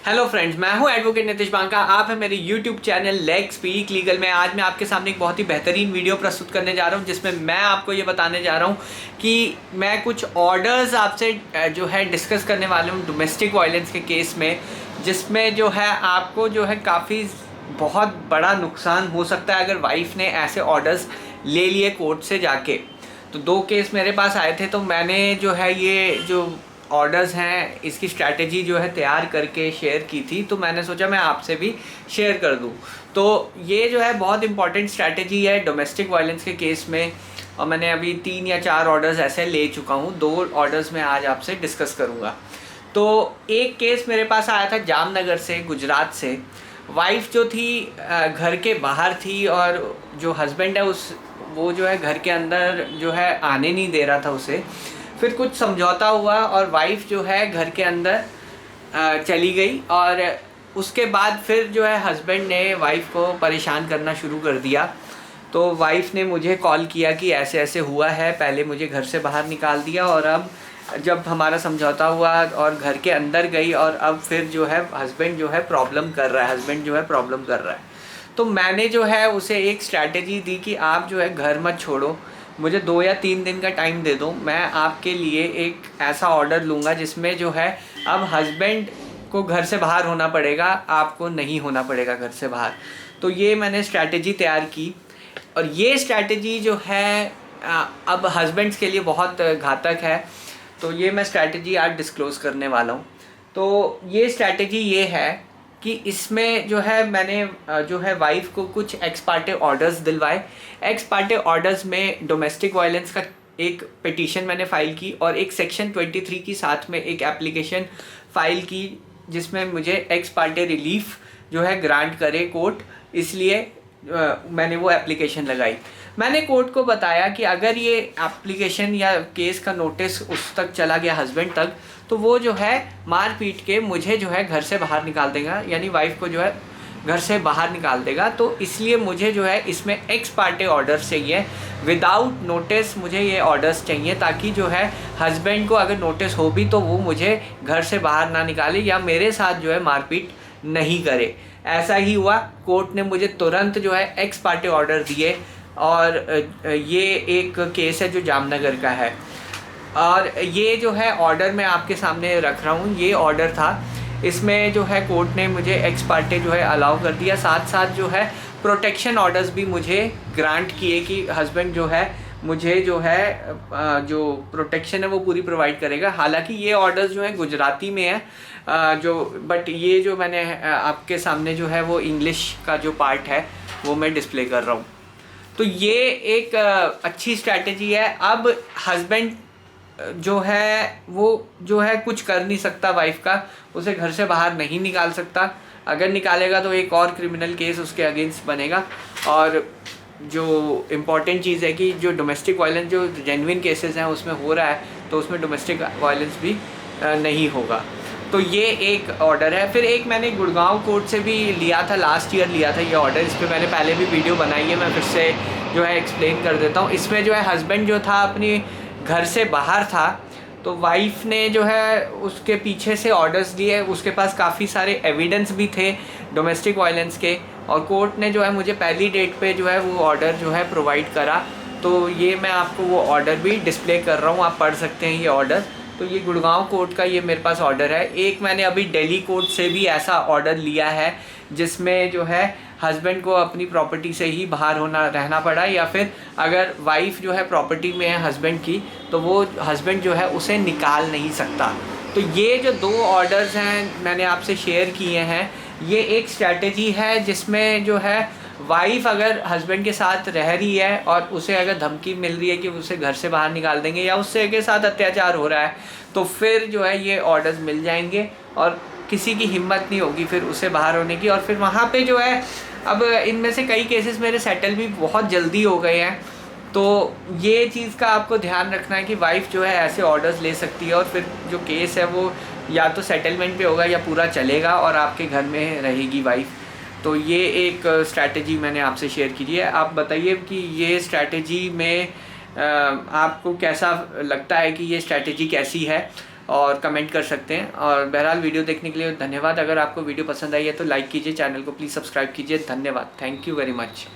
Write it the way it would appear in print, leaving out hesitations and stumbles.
Hello friends, मैं हूं advocate Nitish Banka. आप है मेरे YouTube channel leg speak legal में। आज मैं आपके सामने एक बहुत ही बेहतरीन वीडियो प्रस्तुत करने जा रहा हूं जिसमें मैं आपको ये बताने जा रहा हूं कि मैं कुछ ऑर्डर्स आपसे जो है डिस्कस करने वाला हूं डोमेस्टिक वायलेंस के केस में, जिसमें जो है आपको जो है काफ़ी बहुत बड़ा नुकसान हो सकता है अगर वाइफ ने ऐसे ऑर्डर्स ले लिए कोर्ट से जाके। तो 2 केस मेरे पास आए थे, तो मैंने जो है ये जो ऑर्डर्स हैं इसकी स्ट्रैटेजी जो है तैयार करके शेयर की थी, तो मैंने सोचा मैं आपसे भी शेयर कर दूं। तो ये जो है बहुत इंपॉर्टेंट स्ट्रैटेजी है डोमेस्टिक वायलेंस के केस में, और मैंने अभी 3 या 4 ऑर्डर्स ऐसे ले चुका हूं। 2 ऑर्डर्स में आज आपसे डिस्कस करूंगा। तो एक केस मेरे पास आया था जामनगर से, गुजरात से। वाइफ जो थी घर के बाहर थी और जो हस्बैंड है वो जो है घर के अंदर जो है आने नहीं दे रहा था उसे। फिर कुछ समझौता हुआ और वाइफ जो है घर के अंदर चली गई, और उसके बाद फिर जो है हस्बैंड ने वाइफ को परेशान करना शुरू कर दिया। तो वाइफ ने मुझे कॉल किया कि ऐसे ऐसे हुआ है, पहले मुझे घर से बाहर निकाल दिया और अब जब हमारा समझौता हुआ और घर के अंदर गई, और अब फिर जो है हस्बैंड जो है प्रॉब्लम कर रहा है। तो मैंने जो है उसे एक स्ट्रैटेजी दी कि आप जो है घर मत छोड़ो, मुझे 2 या 3 दिन का टाइम दे दो। मैं आपके लिए एक ऐसा ऑर्डर लूँगा जिसमें जो है अब हस्बैंड को घर से बाहर होना पड़ेगा, आपको नहीं होना पड़ेगा घर से बाहर। तो ये मैंने स्ट्रैटेजी तैयार की, और ये स्ट्रैटेजी जो है अब हस्बैंड्स के लिए बहुत घातक है। तो ये मैं स्ट्रैटेजी आज डिस्क्लोज़ करने वाला हूँ। तो ये स्ट्रैटेजी ये है कि इसमें जो है मैंने जो है वाइफ को कुछ एक्स पार्टे ऑर्डर्स दिलवाए। एक्स पार्टे ऑर्डर्स में डोमेस्टिक वायलेंस का एक पिटीशन मैंने फ़ाइल की, और एक सेक्शन 23 की साथ में एक एप्लीकेशन फ़ाइल की जिसमें मुझे एक्स पार्टे रिलीफ जो है ग्रांट करे कोर्ट, इसलिए मैंने वो एप्लीकेशन लगाई। मैंने कोर्ट को बताया कि अगर ये एप्लीकेशन या केस का नोटिस उस तक चला गया हस्बैंड तक, तो वो जो है मार पीट के मुझे जो है घर से बाहर निकाल देगा, यानी वाइफ को जो है घर से बाहर निकाल देगा। तो इसलिए मुझे जो है इसमें एक्स पार्टे ऑर्डर्स चाहिए, विदाउट नोटिस मुझे ये ऑर्डर्स चाहिए, ताकि जो है हस्बैंड को अगर नोटिस हो भी तो वो मुझे घर से बाहर ना निकाले या मेरे साथ जो है मारपीट नहीं करे। ऐसा ही हुआ, कोर्ट ने मुझे तुरंत जो है एक्स पार्टे ऑर्डर दिए, और ये एक केस है जो जामनगर का है। और ये जो है ऑर्डर मैं आपके सामने रख रहा हूँ, ये ऑर्डर था। इसमें जो है कोर्ट ने मुझे एक्स पार्टे जो है अलाउ कर दिया, साथ साथ जो है प्रोटेक्शन ऑर्डर्स भी मुझे ग्रांट किए कि हस्बैंड जो है मुझे जो है जो प्रोटेक्शन है वो पूरी प्रोवाइड करेगा। हालांकि ये ऑर्डर्स जो है गुजराती में है, बट ये जो मैंने आपके सामने जो है वो इंग्लिश का जो पार्ट है वो मैं डिस्प्ले कर रहा हूँ। तो ये एक अच्छी स्ट्रैटेजी है। अब हस्बैंड जो है वो जो है कुछ कर नहीं सकता वाइफ का, उसे घर से बाहर नहीं निकाल सकता। अगर निकालेगा तो एक और क्रिमिनल केस उसके अगेंस्ट बनेगा। और जो इम्पॉर्टेंट चीज़ है कि जो डोमेस्टिक वायलेंस जो जेन्युइन केसेस हैं उसमें हो रहा है, तो उसमें डोमेस्टिक वायलेंस भी नहीं होगा। तो ये एक ऑर्डर है। फिर एक मैंने गुड़गांव कोर्ट से भी लिया था, लास्ट ईयर लिया था ये ऑर्डर। इस पर मैंने पहले भी वीडियो बनाई है, मैं फिर से जो है एक्सप्लेन कर देता हूँ। इसमें जो है हस्बैंड जो था अपनी घर से बाहर था, तो वाइफ ने जो है उसके पीछे से ऑर्डर्स दिए। उसके पास काफ़ी सारे एविडेंस भी थे डोमेस्टिक वायलेंस के, और कोर्ट ने जो है मुझे पहली डेट पे जो है वो ऑर्डर जो है प्रोवाइड करा। तो ये मैं आपको वो ऑर्डर भी डिस्प्ले कर रहा हूँ, आप पढ़ सकते हैं ये ऑर्डर। तो ये गुड़गांव कोर्ट का ये मेरे पास ऑर्डर है। एक मैंने अभी दिल्ली कोर्ट से भी ऐसा ऑर्डर लिया है जिसमें जो है हस्बैंड को अपनी प्रॉपर्टी से ही बाहर रहना पड़ा, या फिर अगर वाइफ जो है प्रॉपर्टी में है हस्बैंड की, तो वो हस्बैंड जो है उसे निकाल नहीं सकता। तो ये जो 2 ऑर्डर्स हैं मैंने आपसे शेयर किए हैं, ये एक स्ट्रैटेजी है जिसमें जो है वाइफ अगर हस्बैंड के साथ रह रही है और उसे अगर धमकी मिल रही है कि उसे घर से बाहर निकाल देंगे या उससे के साथ अत्याचार हो रहा है, तो फिर जो है ये ऑर्डर्स मिल जाएंगे और किसी की हिम्मत नहीं होगी फिर उसे बाहर होने की। और फिर वहाँ पे जो है अब इनमें से कई केसेस मेरे सेटल भी बहुत जल्दी हो गए हैं। तो ये चीज़ का आपको ध्यान रखना है कि वाइफ जो है ऐसे ऑर्डर्स ले सकती है, और फिर जो केस है वो या तो सेटलमेंट पे होगा या पूरा चलेगा और आपके घर में रहेगी वाइफ। तो ये एक स्ट्रैटेजी मैंने आपसे शेयर की है। आप बताइए कि ये स्ट्रैटेजी में आपको कैसा लगता है कि ये स्ट्रैटेजी कैसी है। और कमेंट कर सकते हैं। और बहरहाल वीडियो देखने के लिए धन्यवाद। अगर आपको वीडियो पसंद आई है तो लाइक कीजिए, चैनल को प्लीज़ सब्सक्राइब कीजिए। धन्यवाद, थैंक यू वेरी मच।